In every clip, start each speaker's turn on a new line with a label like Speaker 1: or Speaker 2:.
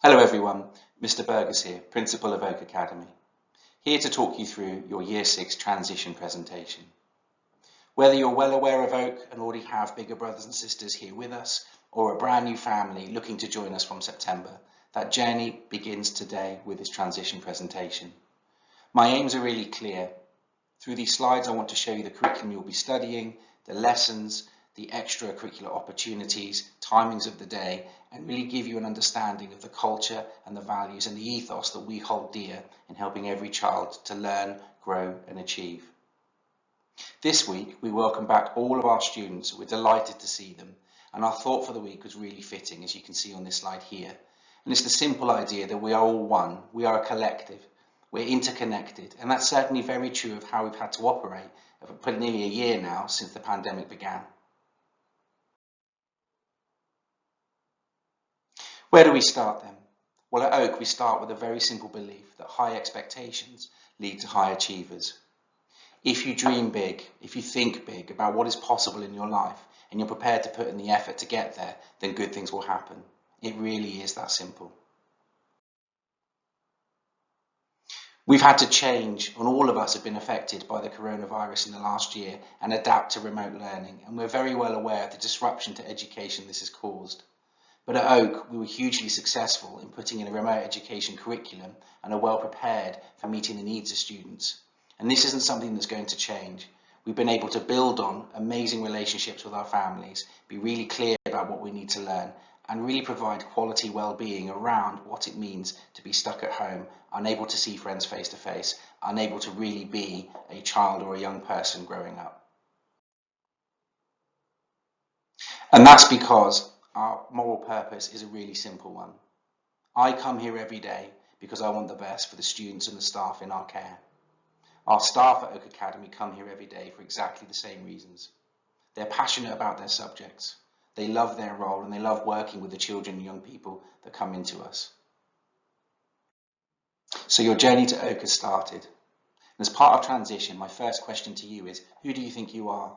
Speaker 1: Hello everyone, Mr. Burgess here, Principal of Oak Academy, here to talk you through your Year 6 transition presentation. Whether you're well aware of Oak and already have bigger brothers and sisters here with us, or a brand new family looking to join us from September, that journey begins today with this transition presentation. My aims are really clear. Through these slides I want to show you the curriculum you'll be studying, the lessons, the extracurricular opportunities, timings of the day, and really give you an understanding of the culture and the values and the ethos that we hold dear in helping every child to learn, grow and achieve. This week we welcome back all of our students. We're delighted to see them, and our thought for the week was really fitting, as you can see on this slide here. And it's the simple idea that we are all one, we are a collective, we're interconnected, and that's certainly very true of how we've had to operate for nearly a year now since the pandemic began. Where do we start then? Well, at Oak we start with a very simple belief that high expectations lead to high achievers. If you dream big, if you think big about what is possible in your life and you're prepared to put in the effort to get there, then good things will happen. It really is that simple. We've had to change, and all of us have been affected by the coronavirus in the last year, and adapt to remote learning, and we're very well aware of the disruption to education this has caused. But at Oak, we were hugely successful in putting in a remote education curriculum and are well prepared for meeting the needs of students. And this isn't something that's going to change. We've been able to build on amazing relationships with our families, be really clear about what we need to learn, and really provide quality well-being around what it means to be stuck at home, unable to see friends face to face, unable to really be a child or a young person growing up. And that's because our moral purpose is a really simple one. I come here every day because I want the best for the students and the staff in our care. Our staff at Oak Academy come here every day for exactly the same reasons. They're passionate about their subjects. They love their role and they love working with the children and young people that come into us. So your journey to Oak has started. And as part of transition, my first question to you is, who do you think you are?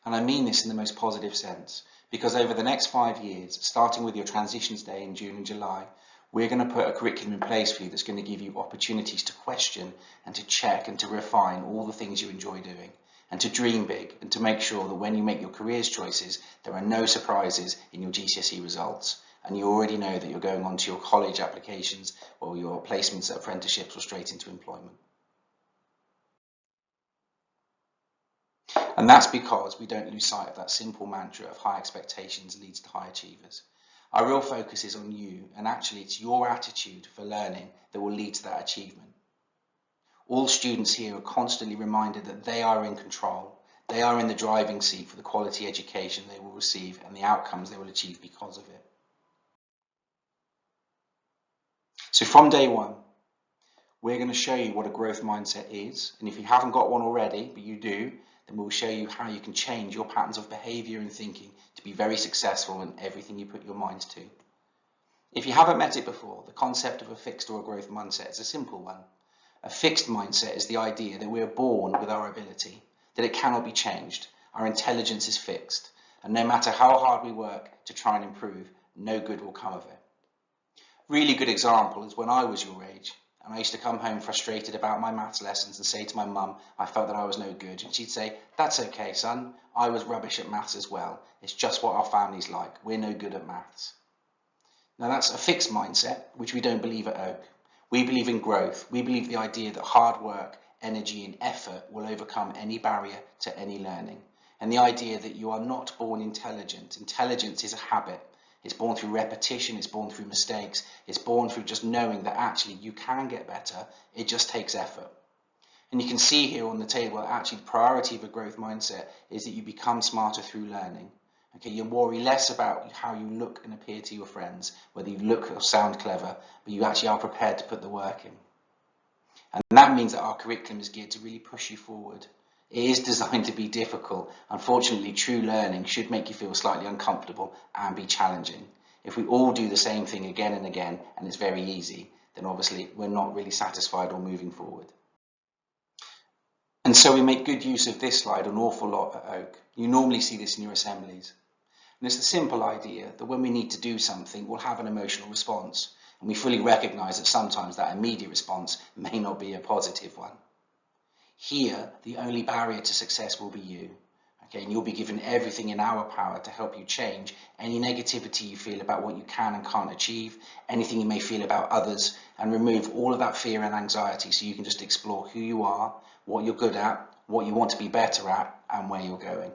Speaker 1: And I mean this in the most positive sense, because over the next 5 years, starting with your transitions day in June and July, we're going to put a curriculum in place for you that's going to give you opportunities to question and to check and to refine all the things you enjoy doing, and to dream big and to make sure that when you make your careers choices, there are no surprises in your GCSE results, and you already know that you're going on to your college applications or your placements, apprenticeships or straight into employment. And that's because we don't lose sight of that simple mantra of high expectations leads to high achievers. Our real focus is on you, and actually it's your attitude for learning that will lead to that achievement. All students here are constantly reminded that they are in control. They are in the driving seat for the quality education they will receive and the outcomes they will achieve because of it. So from day one, we're going to show you what a growth mindset is, and if you haven't got one already, but you do, then we'll show you how you can change your patterns of behaviour and thinking to be very successful in everything you put your minds to. If you haven't met it before, the concept of a fixed or a growth mindset is a simple one. A fixed mindset is the idea that we are born with our ability, that it cannot be changed. Our intelligence is fixed, and no matter how hard we work to try and improve, no good will come of it. Really good example is when I was your age, and I used to come home frustrated about my maths lessons and say to my mum I felt that I was no good, and she'd say, "That's okay, son, I was rubbish at maths as well. It's just what our family's like. We're no good at maths." Now that's a fixed mindset, which we don't believe at Oak. We believe in growth. We believe the idea that hard work, energy and effort will overcome any barrier to any learning. And the idea that you are not born intelligent. Intelligence is a habit. It's born through repetition, it's born through mistakes, it's born through just knowing that actually you can get better, it just takes effort. And you can see here on the table that actually the priority of a growth mindset is that you become smarter through learning. Okay, you worry less about how you look and appear to your friends, whether you look or sound clever, but you actually are prepared to put the work in. And that means that our curriculum is geared to really push you forward. It is designed to be difficult. Unfortunately, true learning should make you feel slightly uncomfortable and be challenging. If we all do the same thing again and again, and it's very easy, then obviously we're not really satisfied or moving forward. And so we make good use of this slide an awful lot at Oak. You normally see this in your assemblies. And it's the simple idea that when we need to do something, we'll have an emotional response. And we fully recognise that sometimes that immediate response may not be a positive one. Here, the only barrier to success will be you. Okay, and you'll be given everything in our power to help you change any negativity you feel about what you can and can't achieve, anything you may feel about others, and remove all of that fear and anxiety so you can just explore who you are, what you're good at, what you want to be better at, and where you're going.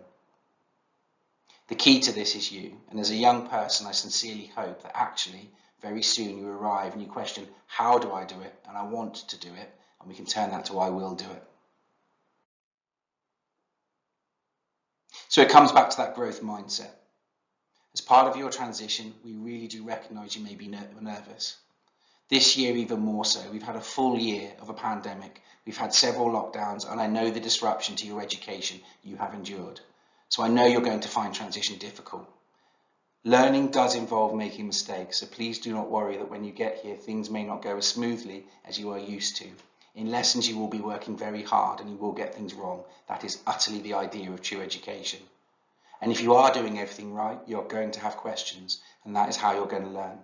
Speaker 1: The key to this is you, and as a young person, I sincerely hope that actually very soon you arrive and you question, how do I do it? And I want to do it, and we can turn that to I will do it. So it comes back to that growth mindset. As part of your transition, we really do recognise you may be nervous. This year even more so. We've had a full year of a pandemic. We've had several lockdowns, and I know the disruption to your education you have endured. So I know you're going to find transition difficult. Learning does involve making mistakes, so please do not worry that when you get here things may not go as smoothly as you are used to. In lessons you will be working very hard and you will get things wrong. That is utterly the idea of true education. And if you are doing everything right, you're going to have questions, and that is how you're going to learn.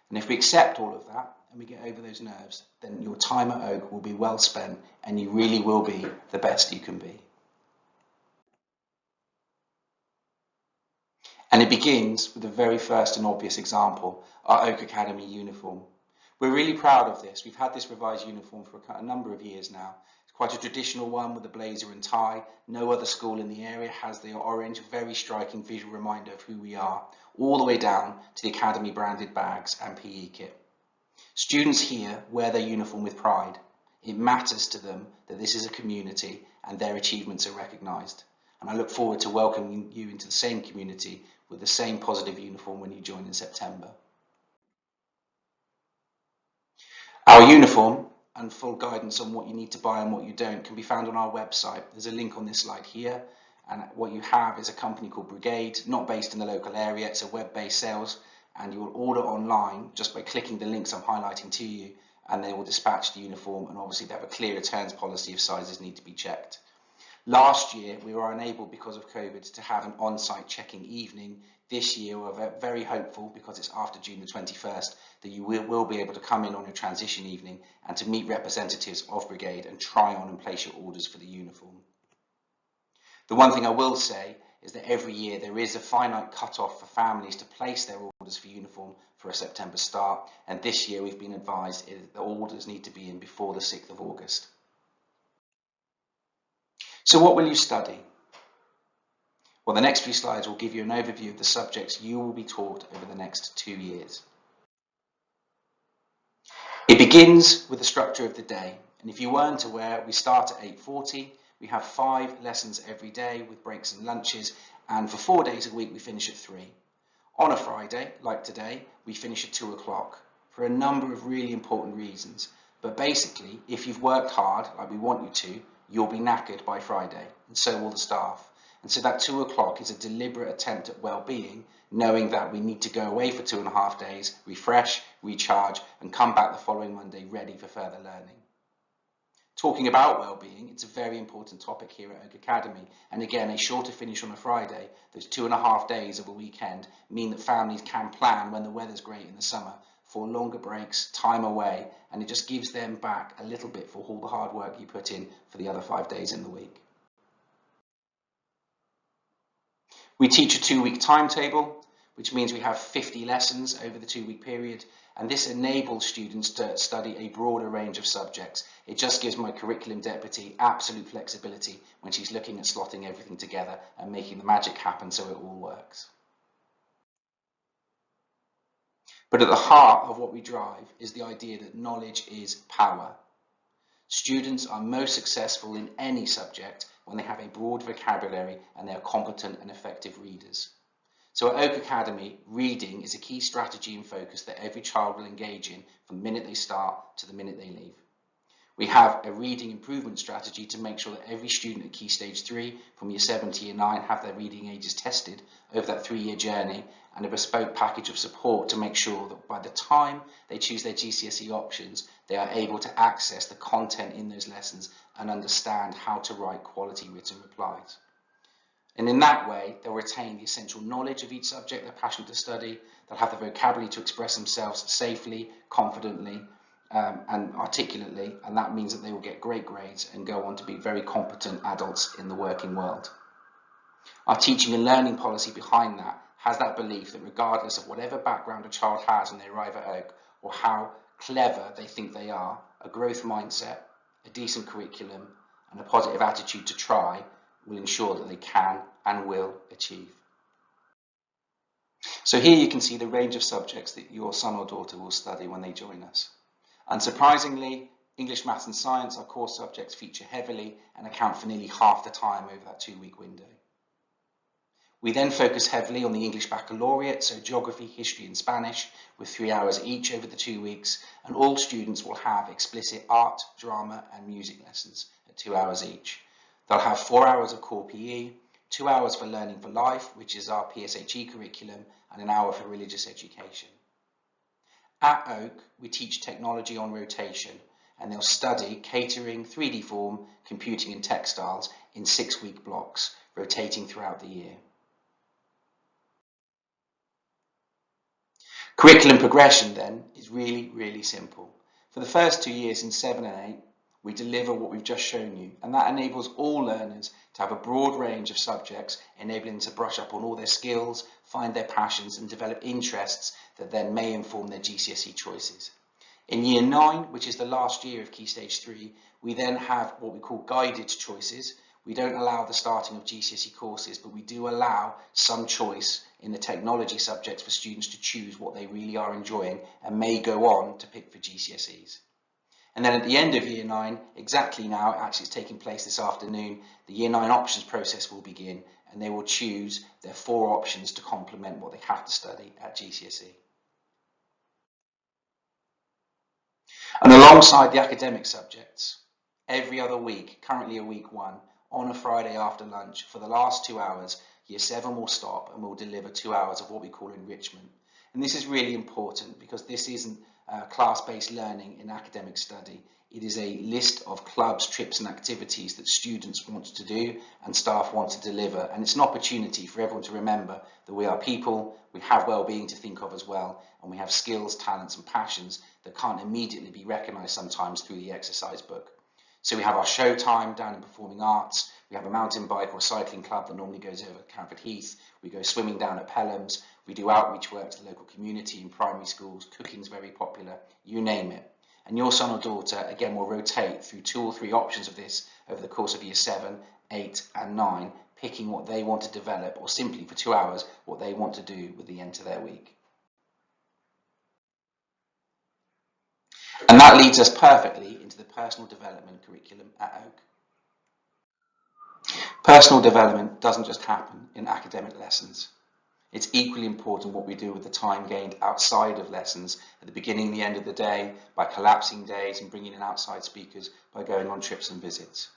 Speaker 1: And if we accept all of that and we get over those nerves, then your time at Oak will be well spent and you really will be the best you can be. And it begins with the very first and obvious example, our Oak Academy uniform. We're really proud of this. We've had this revised uniform for a number of years now. It's quite a traditional one with a blazer and tie. No other school in the area has the orange, very striking visual reminder of who we are, all the way down to the Academy branded bags and PE kit. Students here wear their uniform with pride. It matters to them that this is a community and their achievements are recognised. And I look forward to welcoming you into the same community with the same positive uniform when you join in September. Our uniform and full guidance on what you need to buy and what you don't can be found on our website. There's a link on this slide here, and what you have is a company called Brigade, not based in the local area. It's a web-based sales, and you will order online just by clicking the links I'm highlighting to you, and they will dispatch the uniform, and obviously they have a clear returns policy if sizes need to be checked. Last year we were unable because of COVID to have an on-site checking evening. This year we're very hopeful, because it's after June the 21st, that you will be able to come in on a transition evening and to meet representatives of Brigade and try on and place your orders for the uniform. The one thing I will say is that every year there is a finite cut-off for families to place their orders for uniform for a September start, and this year we've been advised that the orders need to be in before the 6th of August. So what will you study? Well, the next few slides will give you an overview of the subjects you will be taught over the next 2 years. It begins with the structure of the day, and if you weren't aware, we start at 8:40. We have 5 lessons every day with breaks and lunches, and for 4 days a week we finish at 3. On a Friday, like today, we finish at 2 o'clock for a number of really important reasons. But basically, if you've worked hard, like we want you to, you'll be knackered by Friday, and so will the staff. And so that 2 o'clock is a deliberate attempt at well-being, knowing that we need to go away for 2.5 days, refresh, recharge, and come back the following Monday ready for further learning. Talking about well-being, it's a very important topic here at Oak Academy. And again, a shorter finish on a Friday, those 2.5 days of a weekend, mean that families can plan when the weather's great in the summer for longer breaks, time away, and it just gives them back a little bit for all the hard work you put in for the other 5 days in the week. We teach a 2-week timetable, which means we have 50 lessons over the 2-week period, and this enables students to study a broader range of subjects. It just gives my curriculum deputy absolute flexibility when she's looking at slotting everything together and making the magic happen so it all works. But at the heart of what we drive is the idea that knowledge is power. Students are most successful in any subject when they have a broad vocabulary and they are competent and effective readers. So at Oak Academy, reading is a key strategy and focus that every child will engage in from the minute they start to the minute they leave. We have a reading improvement strategy to make sure that every student at Key Stage 3 from Year 7 to Year 9 have their reading ages tested over that 3-year journey, and a bespoke package of support to make sure that by the time they choose their GCSE options, they are able to access the content in those lessons and understand how to write quality written replies. And in that way, they'll retain the essential knowledge of each subject they're passionate to study. They'll have the vocabulary to express themselves safely, confidently, and articulately, and that means that they will get great grades and go on to be very competent adults in the working world. Our teaching and learning policy behind that has that belief that regardless of whatever background a child has when they arrive at Oak, or how clever they think they are, a growth mindset, a decent curriculum, and a positive attitude to try will ensure that they can and will achieve. So here you can see the range of subjects that your son or daughter will study when they join us. Unsurprisingly, English, Maths and Science, our core subjects, feature heavily and account for nearly half the time over that 2-week window. We then focus heavily on the English Baccalaureate, so Geography, History and Spanish, with 3 hours each over the 2 weeks, and all students will have explicit art, drama and music lessons at 2 hours each. They'll have 4 hours of core PE, 2 hours for Learning for Life, which is our PSHE curriculum, and an hour for religious education. At Oak, we teach technology on rotation, and they'll study catering, 3D form, computing and textiles in 6-week blocks, rotating throughout the year. Curriculum progression then is really simple. For the first 2 years in 7 and 8, we deliver what we've just shown you, and that enables all learners to have a broad range of subjects, enabling them to brush up on all their skills, find their passions and develop interests that then may inform their GCSE choices. In year 9, which is the last year of Key Stage 3, we then have what we call guided choices. We don't allow the starting of GCSE courses, but we do allow some choice in the technology subjects for students to choose what they really are enjoying and may go on to pick for GCSEs. And then at the end of year 9, exactly now, actually it's taking place this afternoon, the year 9 options process will begin and they will choose their 4 options to complement what they have to study at GCSE. And alongside the academic subjects, every other week, currently a week 1, on a Friday after lunch, for the last 2 hours, year 7 will stop and will deliver 2 hours of what we call enrichment. And this is really important because this isn't class-based learning in academic study. It is a list of clubs, trips and activities that students want to do and staff want to deliver. And it's an opportunity for everyone to remember that we are people, we have well-being to think of as well, and we have skills, talents and passions that can't immediately be recognised sometimes through the exercise book. So we have our show time down in Performing Arts, we have a mountain bike or cycling club that normally goes over Camford Heath, we go swimming down at Pelhams, we do outreach work to the local community in primary schools, cooking's very popular, you name it. And your son or daughter, again, will rotate through 2 or 3 options of this over the course of year 7, 8 and 9, picking what they want to develop or simply for 2 hours what they want to do with the end of their week. And that leads us perfectly into the personal development curriculum at Oak. Personal development doesn't just happen in academic lessons. It's equally important what we do with the time gained outside of lessons at the beginning and the end of the day, by collapsing days and bringing in outside speakers, by going on trips and visits.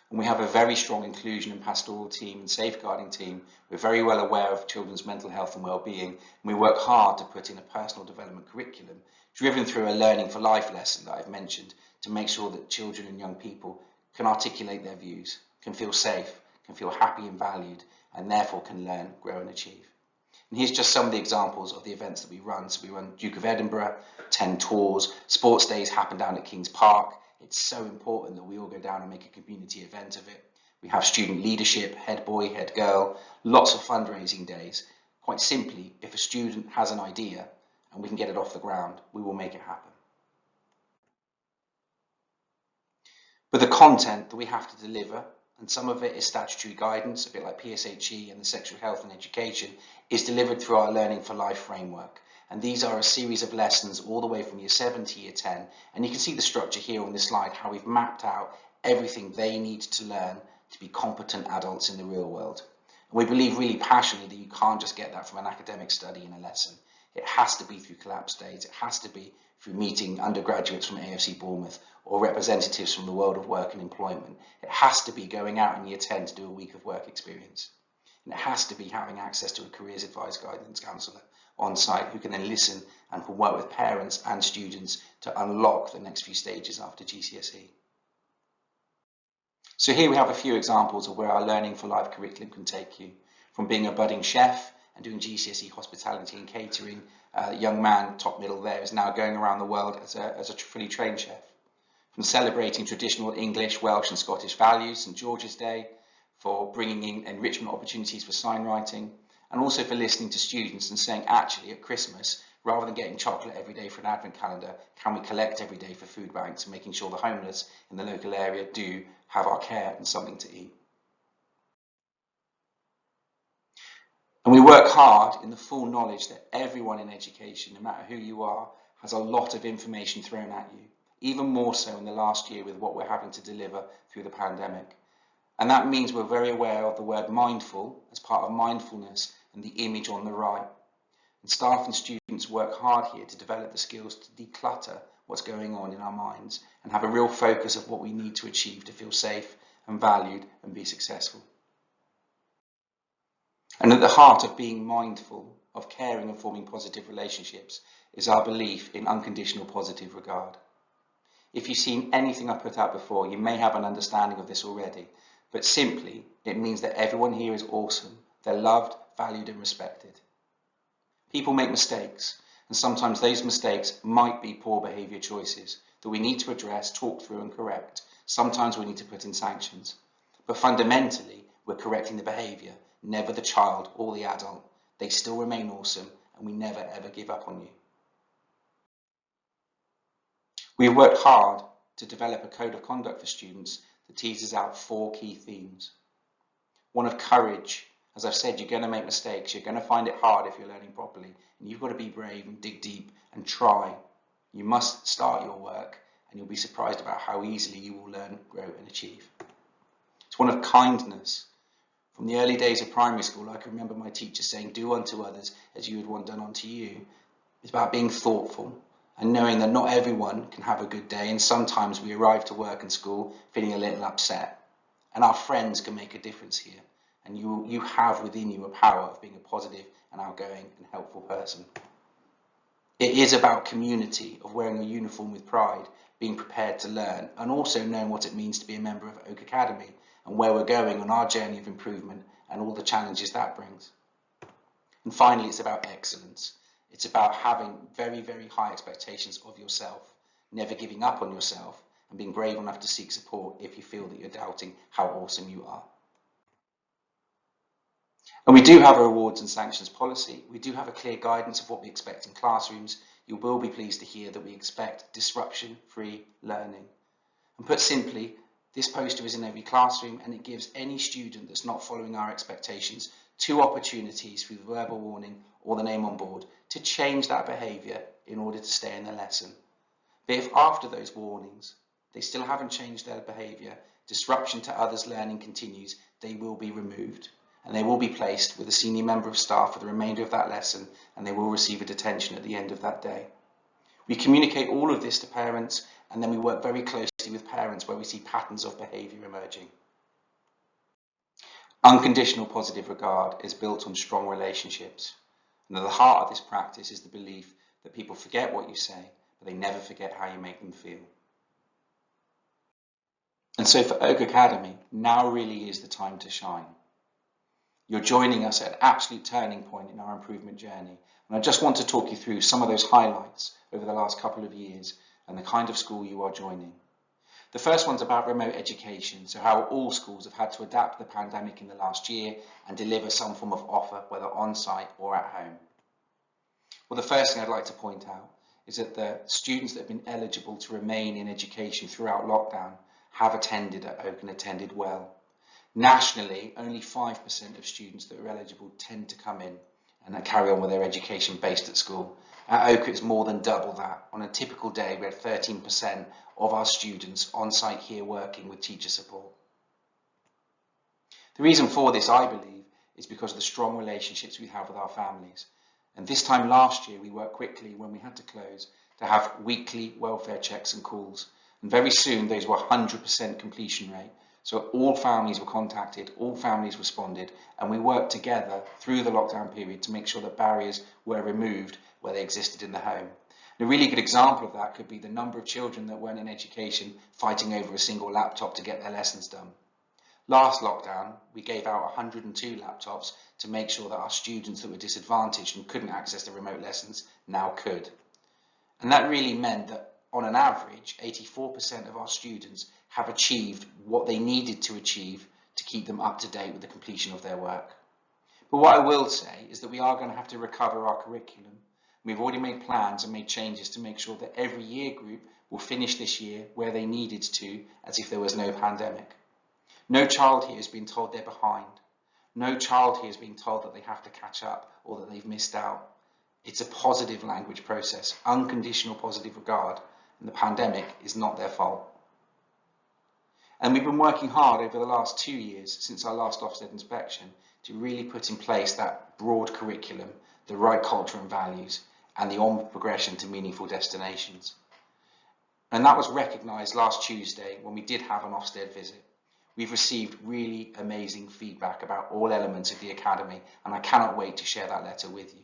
Speaker 1: And we have a very strong inclusion and pastoral team and safeguarding team. We're very well aware of children's mental health and well-being, and we work hard to put in a personal development curriculum driven through a Learning for Life lesson that I've mentioned to make sure that children and young people can articulate their views, can feel safe, can feel happy and valued, and therefore can learn, grow and achieve. And here's just some of the examples of the events that we run. So we run Duke of Edinburgh, 10 tours, sports days happen down at King's Park. It's so important that we all go down and make a community event of it. We have student leadership, head boy, head girl, lots of fundraising days. Quite simply, if a student has an idea and we can get it off the ground, we will make it happen. But the content that we have to deliver, and some of it is statutory guidance, a bit like PSHE and the Sexual Health and Education, is delivered through our Learning for Life framework. And these are a series of lessons all the way from year 7 to year 10. And you can see the structure here on this slide, how we've mapped out everything they need to learn to be competent adults in the real world. And we believe really passionately that you can't just get that from an academic study in a lesson. It has to be through collapse days. It has to be through meeting undergraduates from AFC Bournemouth or representatives from the world of work and employment. It has to be going out in year 10 to do a week of work experience. And it has to be having access to a careers advice guidance counsellor on site who can then listen and can work with parents and students to unlock the next few stages after GCSE. So here we have a few examples of where our Learning for Life curriculum can take you. From being a budding chef and doing GCSE hospitality and catering, a young man, top middle there, is now going around the world as a fully trained chef. From celebrating traditional English, Welsh and Scottish values, St George's Day, for bringing in enrichment opportunities for sign writing, and also for listening to students and saying, actually at Christmas, rather than getting chocolate every day for an advent calendar, can we collect every day for food banks and making sure the homeless in the local area do have our care and something to eat. And we work hard in the full knowledge that everyone in education, no matter who you are, has a lot of information thrown at you, even more so in the last year with what we're having to deliver through the pandemic. And that means we're very aware of the word mindful as part of mindfulness and the image on the right. And staff and students work hard here to develop the skills to declutter what's going on in our minds and have a real focus of what we need to achieve to feel safe and valued and be successful. And at the heart of being mindful, of caring and forming positive relationships, is our belief in unconditional positive regard. If you've seen anything I put out before, you may have an understanding of this already, but simply it means that everyone here is awesome, they're loved, valued and respected. People make mistakes, and sometimes those mistakes might be poor behaviour choices that we need to address, talk through and correct. Sometimes we need to put in sanctions. But fundamentally, we're correcting the behaviour, never the child or the adult. They still remain awesome, and we never ever give up on you. We have worked hard to develop a code of conduct for students that teases out 4 key themes. One of courage. As I've said, you're going to make mistakes. You're going to find it hard if you're learning properly. And you've got to be brave and dig deep and try. You must start your work and you'll be surprised about how easily you will learn, grow and achieve. It's one of kindness. From the early days of primary school, I can remember my teacher saying, do unto others as you would want done unto you. It's about being thoughtful and knowing that not everyone can have a good day. And sometimes we arrive to work and school feeling a little upset. And our friends can make a difference here. And you have within you a power of being a positive and outgoing and helpful person. It is about community, of wearing a uniform with pride, being prepared to learn, and also knowing what it means to be a member of Oak Academy and where we're going on our journey of improvement and all the challenges that brings. And finally, it's about excellence. It's about having very, very high expectations of yourself, never giving up on yourself, and being brave enough to seek support if you feel that you're doubting how awesome you are. And we do have a rewards and sanctions policy. We do have a clear guidance of what we expect in classrooms. You will be pleased to hear that we expect disruption-free learning. And put simply, this poster is in every classroom and it gives any student that's not following our expectations 2 opportunities through the verbal warning or the name on board to change that behaviour in order to stay in the lesson. But if after those warnings they still haven't changed their behaviour, disruption to others' learning continues, they will be removed. And they will be placed with a senior member of staff for the remainder of that lesson, and they will receive a detention at the end of that day. We communicate all of this to parents, and then we work very closely with parents where we see patterns of behaviour emerging. Unconditional positive regard is built on strong relationships, and at the heart of this practice is the belief that people forget what you say, but they never forget how you make them feel. And so for Oak Academy, now really is the time to shine. You're joining us at an absolute turning point in our improvement journey. And I just want to talk you through some of those highlights over the last couple of years and the kind of school you are joining. The first one's about remote education, so how all schools have had to adapt to the pandemic in the last year and deliver some form of offer, whether on-site or at home. Well, the first thing I'd like to point out is that the students that have been eligible to remain in education throughout lockdown have attended at Oak and attended well. Nationally, only 5% of students that are eligible tend to come in and carry on with their education based at school. At Oak, it's more than double that. On a typical day, we had 13% of our students on site here working with teacher support. The reason for this, I believe, is because of the strong relationships we have with our families. And this time last year, we worked quickly when we had to close to have weekly welfare checks and calls. And very soon, those were 100% completion rate. So all families were contacted, all families responded, and we worked together through the lockdown period to make sure that barriers were removed where they existed in the home. And a really good example of that could be the number of children that weren't in education fighting over a single laptop to get their lessons done. Last lockdown, we gave out 102 laptops to make sure that our students that were disadvantaged and couldn't access the remote lessons now could. And that really meant that on an average, 84% of our students have achieved what they needed to achieve to keep them up to date with the completion of their work. But what I will say is that we are going to have to recover our curriculum. We've already made plans and made changes to make sure that every year group will finish this year where they needed to, as if there was no pandemic. No child here has been told they're behind. No child here has been told that they have to catch up or that they've missed out. It's a positive language process, unconditional positive regard, and the pandemic is not their fault. And we've been working hard over the last 2 years since our last Ofsted inspection to really put in place that broad curriculum, the right culture and values, and the onward progression to meaningful destinations. And that was recognised last Tuesday when we did have an Ofsted visit. We've received really amazing feedback about all elements of the Academy, and I cannot wait to share that letter with you.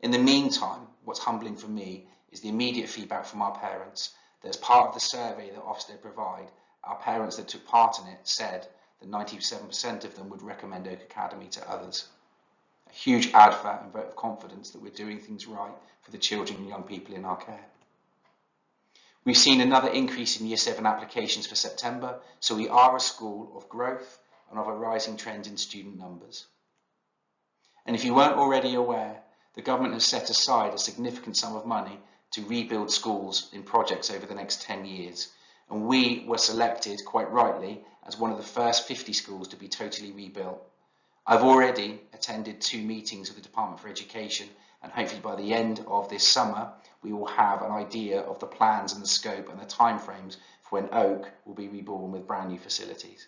Speaker 1: In the meantime, what's humbling for me is the immediate feedback from our parents that as part of the survey that Ofsted provide, our parents that took part in it said that 97% of them would recommend Oak Academy to others. A huge advert and vote of confidence that we're doing things right for the children and young people in our care. We've seen another increase in Year 7 applications for September, so we are a school of growth and of a rising trend in student numbers. And if you weren't already aware, the government has set aside a significant sum of money to rebuild schools in projects over the next 10 years. And we were selected, quite rightly, as one of the first 50 schools to be totally rebuilt. I've already attended 2 meetings with the Department for Education, and hopefully by the end of this summer, we will have an idea of the plans and the scope and the timeframes for when Oak will be reborn with brand new facilities.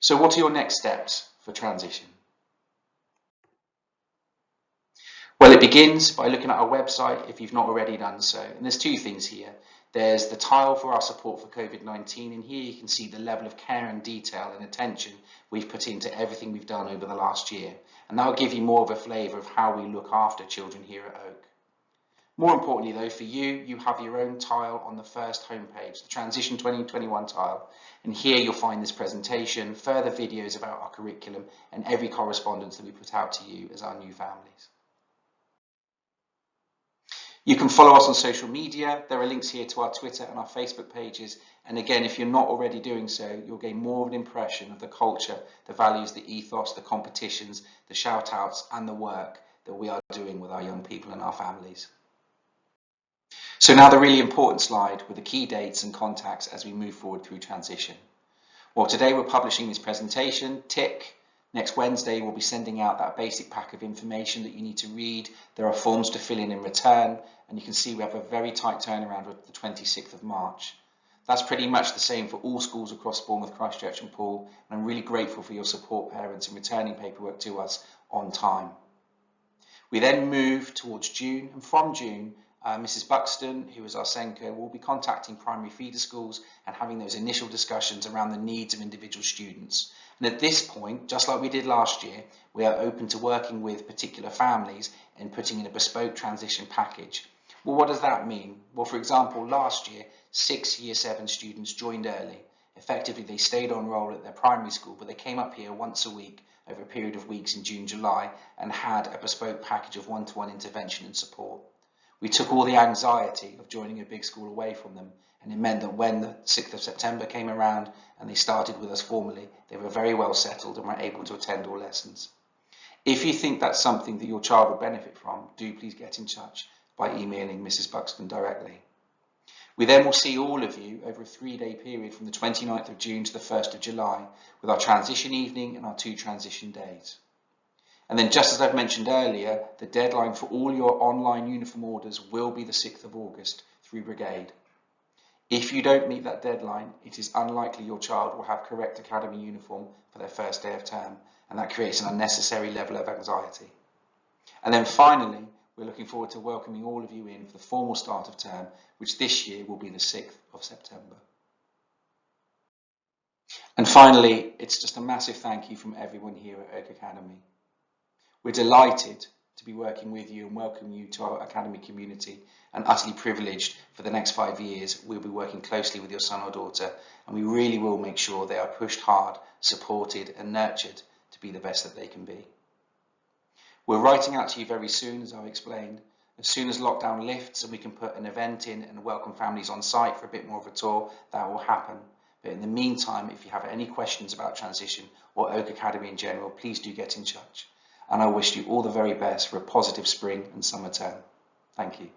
Speaker 1: So what are your next steps for transition? Well, it begins by looking at our website if you've not already done so. And there's 2 things here. There's the tile for our support for COVID-19, and here you can see the level of care and detail and attention we've put into everything we've done over the last year. And that will give you more of a flavour of how we look after children here at Oak. More importantly though, for you, you have your own tile on the first homepage, the Transition 2021 tile. And here you'll find this presentation, further videos about our curriculum, and every correspondence that we put out to you as our new families. You can follow us on social media. There are links here to our Twitter and our Facebook pages. And again, if you're not already doing so, you'll gain more of an impression of the culture, the values, the ethos, the competitions, the shout outs and the work that we are doing with our young people and our families. So now the really important slide with the key dates and contacts as we move forward through transition. Well, today we're publishing this presentation, tick. Next Wednesday, we'll be sending out that basic pack of information that you need to read. There are forms to fill in return, and you can see we have a very tight turnaround with the 26th of March. That's pretty much the same for all schools across Bournemouth, Christchurch and Poole, and I'm really grateful for your support, parents, in returning paperwork to us on time. We then move towards June, and from June, Mrs. Buxton, who is our SENCO, will be contacting primary feeder schools and having those initial discussions around the needs of individual students. And at this point, just like we did last year, we are open to working with particular families and putting in a bespoke transition package. Well, what does that mean? Well, for example, last year, 6 Year 7 students joined early. Effectively, they stayed on roll at their primary school, but they came up here once a week over a period of weeks in June, July, and had a bespoke package of one-to-one intervention and support. We took all the anxiety of joining a big school away from them, and it meant that when the 6th of September came around and they started with us formally, they were very well settled and were able to attend all lessons. If you think that's something that your child would benefit from, do please get in touch by emailing Mrs. Buxton directly. We then will see all of you over a 3-day period from the 29th of June to the 1st of July with our transition evening and our 2 transition days. And then, just as I've mentioned earlier, the deadline for all your online uniform orders will be the 6th of August through Brigade. If you don't meet that deadline, it is unlikely your child will have correct academy uniform for their first day of term, and that creates an unnecessary level of anxiety. And then finally, we're looking forward to welcoming all of you in for the formal start of term, which this year will be the 6th of September. And finally, it's just a massive thank you from everyone here at Oak Academy. We're delighted to be working with you and welcome you to our academy community, and utterly privileged for the next 5 years we'll be working closely with your son or daughter, and we really will make sure they are pushed hard, supported and nurtured to be the best that they can be. We're writing out to you very soon, as I've explained. As soon as lockdown lifts and we can put an event in and welcome families on site for a bit more of a tour, that will happen. But in the meantime, if you have any questions about transition or Oak Academy in general, please do get in touch. And I wish you all the very best for a positive spring and summer term. Thank you.